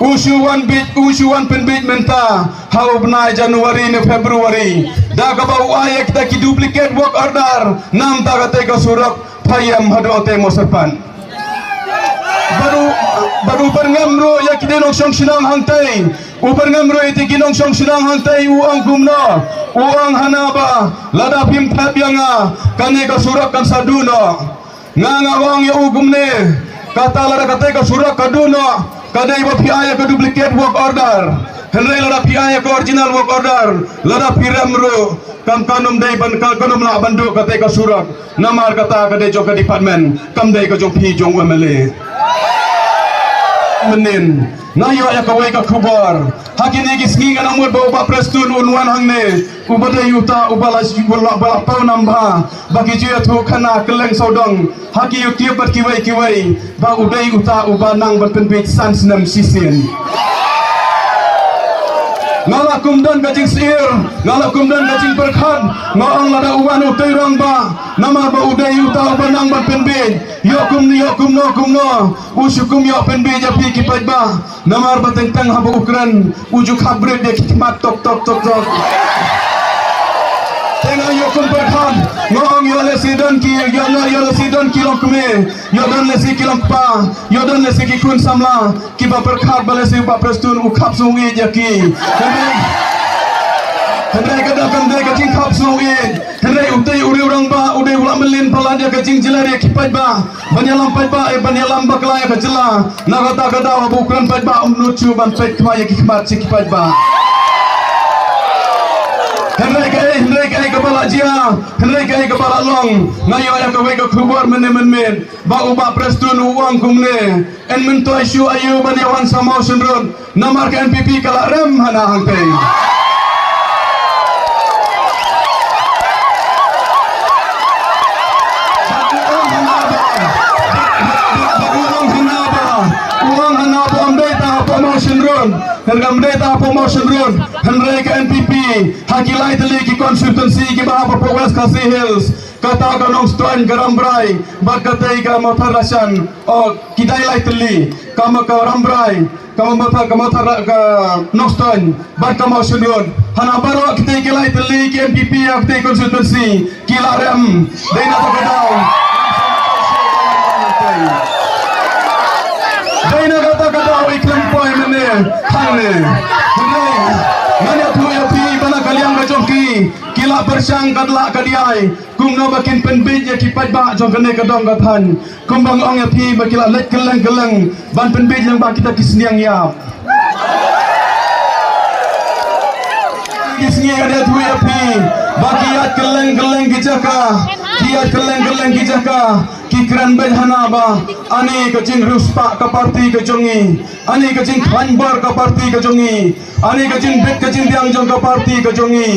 usuan penbit menta hau benai Januari ne Februari da ka bau ayek ta ki duplicate work order nam ta ka te ka surak payam hado te moserpan baru berngamro ya kidenong song sinang hantai berngamro iti kinong song sinang hantai uang gumno uang hanaba lada pim tab yanga kane ka surak kan saduno nga wang ya ugumne kata lada kate ka surak kaduno kadai ba PI ka duplicate work order henry lada PI ka original work order lada piramro kam kanum dai ban kanum la bandu kate ka surak namar kata kadai joka department kam dai ka jong pi jong wemele menin nayo ya kawai ka kubar hakini gisngi ngana mur ba prestun unwan hangne ubade yuta ubalas yulla bala pau namba bagi jia thu khana keleng sodong haki yuti bat kiwai ba udai uta ubanang ban penbit sansnam sisen ngala kumdan gajing sir ngala kumdan gajing berkhat ngaang lada uwan utai rang ba nama ba udai uta ubanang ban penbit yokum no usukum yo penbit ja pi kipat ba namar bateng tang haba ukran ujuk habret dia kitmat tok tengah yokum berkhat ngaang yo lesidon ki yo lesidon kilong kume yo don lesi kilong pa yo don lesi ki kun samla ki ba berkhat balesi ba prestun ukap sungi jaki Henry kada kamde kacing khap sungi Henry utai uri urang ba udai ulam melin pala dia kacing jelari kipat ba banyalam pat ba banyalam bakla ya kajela nagata kada bukan pat ba umnucu ban pet kmaya kimat kipat ba Henry kai kepala jia Henry kai kepala long ngayo ya kawai ka kubar men ba uba prestun uang kumne en mento isu ayu banyawan sama sendron namar ke NPP kala rem hana hangkai promotion run Henry ke NPP hakilai teli ki konsultansi ki bahapa progress kasih hills kata kanong stone garambrai bak katai ka motharasan o kidai lai teli kama ka rambrai kama mothar ka noston bak promotion run hana baro kitai ki lai teli ki NPP akte konsultansi kilarem deina takadau deina takadau iklim poi mene hangne mana tu ya pi bana kaliang ka jongki kila bersang kadla kadiai kumno bakin penbit ya kipat ba jong kene kadong ka than kumbang ong ya pi bakila let keleng ban penbit yang ba kita kisniang ya kisniang ada tu ya pi bakiat keleng kijaka kiat keleng kijaka kikran benhana ba ani kajing ruspa ka parti ka jongi ani kajing khanbar ka parti ka jongi ani kajing bet kajing diang jong ka parti ka jongi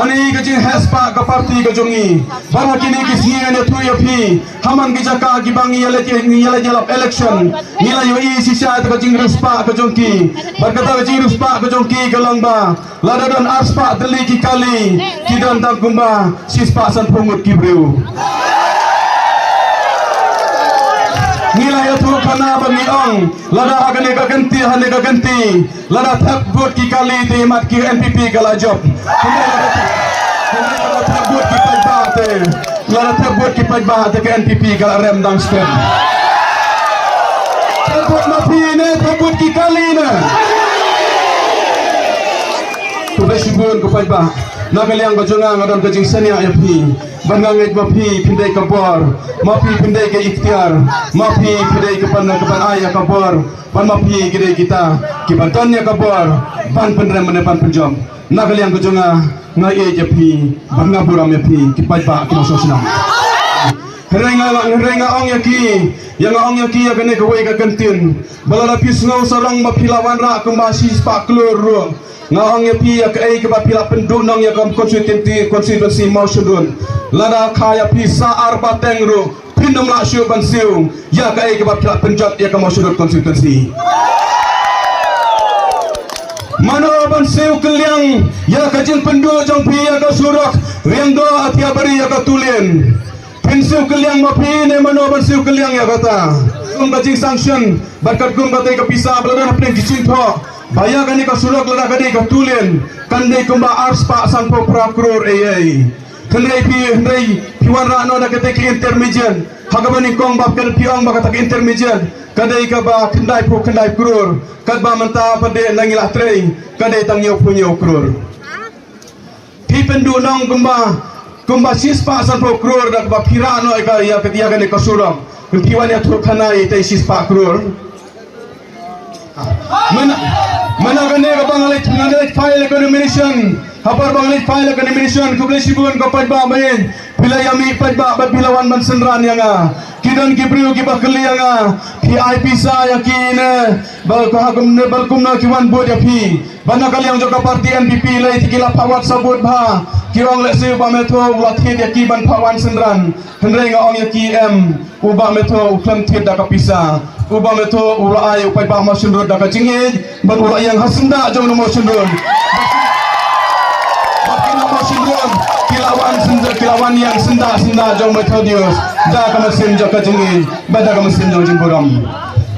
ani kajing hespa ka parti ka jongi bara kini kisni ane tu ya phi haman ki jaka ki bangi yale jalap election nila yo i sisa ta kajing ruspa ka jongi barkata kajing ruspa ka jongi kalang ba ladadon arspa deli ki kali kidon tang kumba sispa san pungut ki breu nilai itu kana bagi ong lada agane ka ganti lada thap gut ki kali te mat ki NPP kala job lada thap gut ki pajba te ke NPP kala rem dang step thap mapi ne thap gut ki kali ne tu besibun ko pajba nagaliang bajonga ngadam kajing sania ya pi banganget mapi pindai kapor mapi pindai ke ikhtiar mapi pindai ke pan ayah kapor pan mapi gede kita kibantannya kapor pan penrem menepan penjom nagaliang bajonga ngai ya pi bangaburam ya pi kipai ba kimoso senang Herenga ong yaki yang ong yaki ya kene kawai ka kantin balala pisngau sarang mapilawan ra kembasi spak klur ngahong ya pi ya kai ke bapila pendunang ya kam konstitusi mau sudun lada kaya pi saar bateng ru pindam la syu ban siu ya kai ke bapila penjat ya kam mau sudun konstitusi mano ban siu keliang ya kajin pendu jong pi ya ka surak riang do atia bari ya ka tulien pensiu keliang mapi ne mano ban siu keliang ya kata kum kajing sanction berkat kum katai kapisa beladan hapeng kicing tho baya kani ka surak lada kani ka tulen kandai kumba ars pa sampo prokuror ai hendai piwan rano da katai ki intermediate hagabani kong bab kan piang ba katai intermediate kadai ka ba kendai kurur kad ba manta pade nangil atrei kadai tangyo punyo kurur pipendu nong kumba sispa sampo kurur da ba pirano ka ya ketia kani ka surak piwan ya turkana ite sispa kurur mana kane ka bangalit file ka nomination hapar bangalit file ka nomination kublai sibun ka padba bayin bila yami padba bat bilawan man senran yang kidan kibriu ki bakli yang PIP sa yakin bal ka balkum na kiwan bod ya pi bana kali yang joka parti NPP lai tikila pawat sabut bha kiwang le se ba metho wathit ya ki ban pawan senran hendrai nga ong ya ki uba metho uklam thit da kapisa uba metho ulai upai ba masun rod da ka jingid ban ulai yang hasenda jong no masun rod kilawan yang senda jong metho dios da ka masin jo ka jingid bada ka masin jong jingburam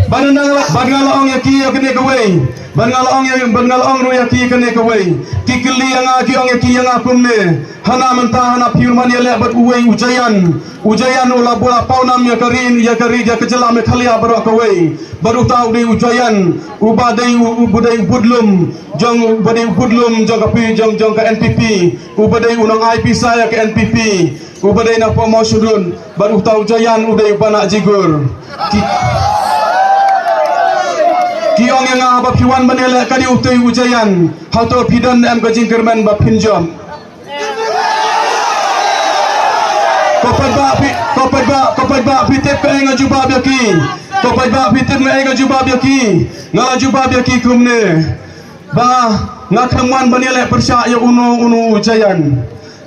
bangal ong ya ki kene ka wei bangal ong ru ya ki kene ka wei ki kili yang ki ong ya ki yang akumne hana menta hana firman ya le bat uwei ujayan ula bola paunam ya kari ya kejela me khalia baro ka wei baru tau di ujayan ubadai budlum jong ka jong ka NPP ubadai unang IP saya ke NPP ubadai na promotion baru tau ujayan udai bana jigur kiong yang abap hiwan banele kadi utei ujayan hato pidan am gajing kerman bap pinjam kopai ba pitep ka nga juba biaki kopai ba pitep nga juba biaki nga juba biaki kumne ba nga khamwan banele persya ya unu ujayan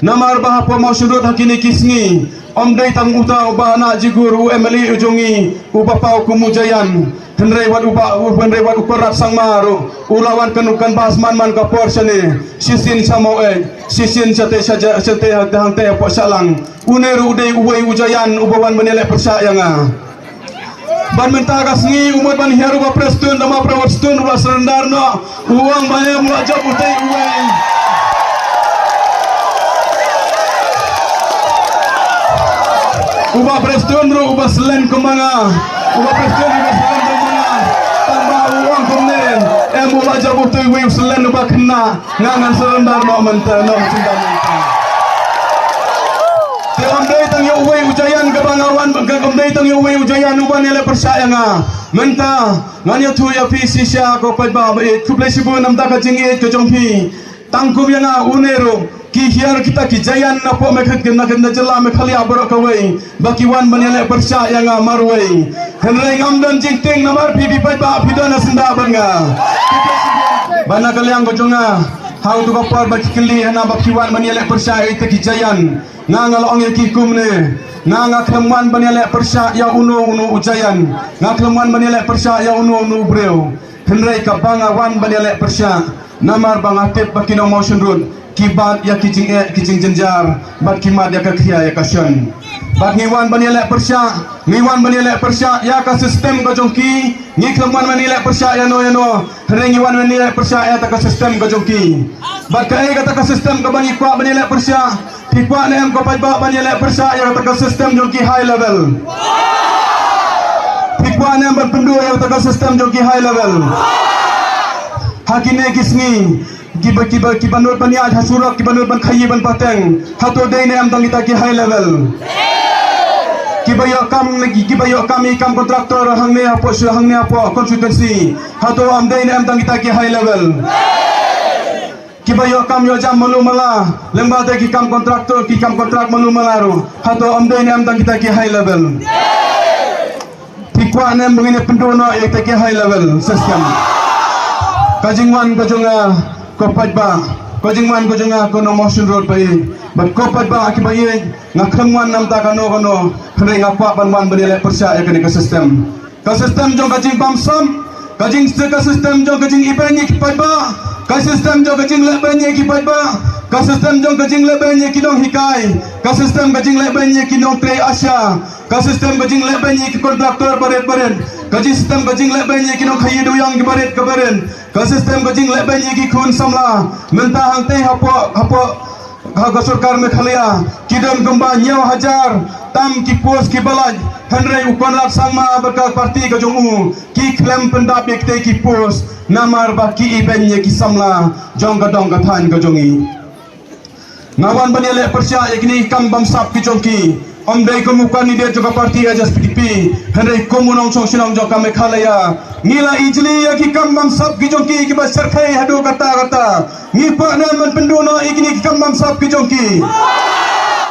namar ba po mau sudut hakini kisngi om dai tang uta ba na jigur emeli ujongi ubapau kumujayan hendrai wat ukorat sang maru ulawan kenukan basman man ka porsane sisin samo sisin sate hang te po salang uneru dei uwei ujayan ubawan menelek persayanga ban mentagas ngi umur ban hiaru ba prestun dama prawastun ba serendarno uang bayam wajab utai uwei uba prestun ru uba selen kemanga uba prestun uba selen uang kumnen mula jabu tu wei selen uba kena ngangan serendar no menta no cinta menta te amdai tang yo wei ujayan kebangawan amdai tang yo wei ujayan uban ele persaya nga menta nganya tu ya pi sisya ko padba kuplai sibu nam ta ka jingi ke jongpi tangkum yang uneru ki hiar kita ki jayan na po me kena jela me khali abro ka wei bakiwan banele persaya nga marwei henrei ngamdan jingting namar pipi padba pidana senda banga bana kaliang ko jonga hau tu kapar baki kili hana bakiwan banele persaya ite ki jayan nga ngalong ya ki kumne nga klemwan banele persaya unu ujayan nga klemwan banele persaya unu breu henrei ka banga wan banele persaya namar bang atip bakino motion road kibat ya kijing jenjar bat kimat ya kakia ya kasyon bat ngiwan banilek persya ya ka sistem ka jongki ngikleman banilek persya ya no ngiwan banilek persya ya ta ka sistem ka jongki bat kai kata ka sistem ka bani kwa banilek persya tikwa nem ko pajba banilek persya ya ta ka sistem jongki high level tikwa nem berpendu ya ta ka sistem jongki high level hakine kisni kibanur ban ya hasurak kibanur ban khayi ban pateng hato dei ne am dang kita ki high level kibayo kam ikam kontraktor hangne apo consultancy hato am dei ne am dang kita ki high level kibayo kam yo jam malu mala lemba de ki kam kontrak malu malaru hato am dei ne am dang kita ki high level tikwa ne mengine pendono ya kita ki high level system kajingwan kajonga kajingwan kajonga kono motion road pai bat kopajba akibaye ngakhamwan nam ta kano khnai ngakwa banwan banile persya ya kene ka system jong kajing bamsam kajing ka system jong kajing ipenye kipajba ka system jong kajing lebenye kipajba ka system jong kajing lebenye kinong hikai ka system kajing lebenye kinong tre asya ka sistem ka jing leben ki kontraktor baret ka sistem ka jing leben ki no khayi do yang baret ka sistem ka jing leben ki khun samla mentah hang te hapo ka sarkar me khalia kidam gamba nyaw hajar tam ki pos ki balaj Henry ukon lat sama berkat parti ka jongu ki klem pendapik te ki pos namar ba ki ibenye ki samla jong ka dong ka than ka jongi ngawan banele percaya kini kam bam sap ki jongki omdai ko mukan ni dia juga parti ajas PDP Henry komunong chong sinong jong ka me khalaya ngila ijli ya ki kam bam sap ki jongki ki ba sarkai hadu kata ngi pa na man penduna ikini ki kam bam sap ki jongki